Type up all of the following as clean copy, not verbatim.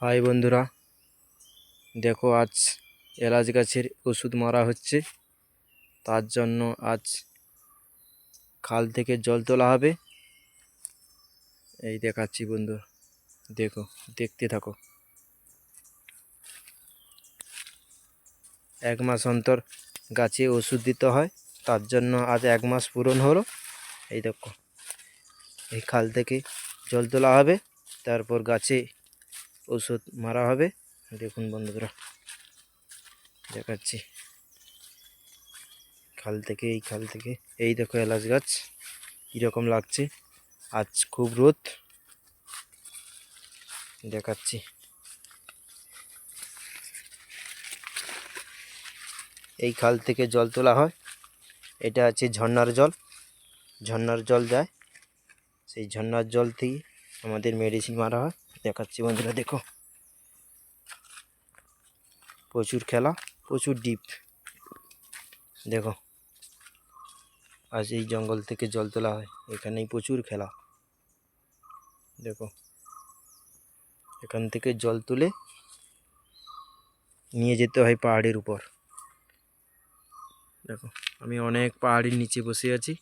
High বন্ধুরা, দেখো আজ এলাচ গাছের ওষুধ মারা হচ্ছে। তার জন্য আজ খাল থেকে জল তোলা হবে। এই দেখাচ্ছি বন্ধু, দেখো, দেখতে থাকো। 1 মাস অন্তর গাছে ওষুধ দিতে হয়, তার জন্য আজ 1 মাস পূরণ হলো। এই দেখো, এই খাল থেকে জল তোলা হবে, তারপর গাছে ওষুধ মারা হবে। দেখুন বন্ধুরা, দেখাচ্ছি এই খাল থেকে এই দেখো এলাচ গাছ কীরকম লাগছে। আজ খুব রোদ, দেখাচ্ছি। এই খাল থেকে জল তোলা হয়, এটা আছে ঝর্ণার জল যায়, সেই ঝর্ণার জল থেকে আমাদের মেডিসিন মারা হয়। দেখাচ্ছি বন্ধুরা, দেখো, প্রচুর খেলা, প্রচুর ডিপ। দেখো, আজ এই জঙ্গল থেকে জল তোলা হয়, এখানেই প্রচুর খেলা। দেখো, এখান থেকে জল তুলে নিয়ে যেতে হয় পাহাড়ের উপর। দেখো, আমি অনেক পাহাড়ের নিচে বসে আছি।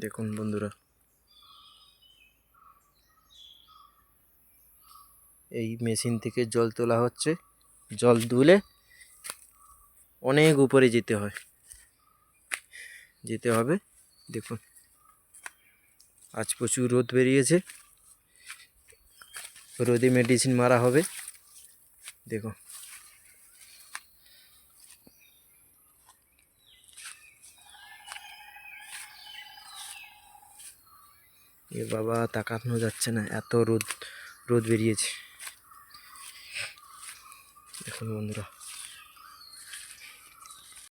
দেখুন বন্ধুরা, এই মেশিন থেকে জল তোলা হচ্ছে। জল তুলে অনেক উপরে যেতে হবে। দেখুন, আজ প্রচুর রোদ বেরিয়েছে, রোদে মেডিসিন মারা হবে। দেখো, এ বাবা, তাকানো যাচ্ছে না, এত রোদ বেরিয়েছে। দেখুন বন্ধুরা।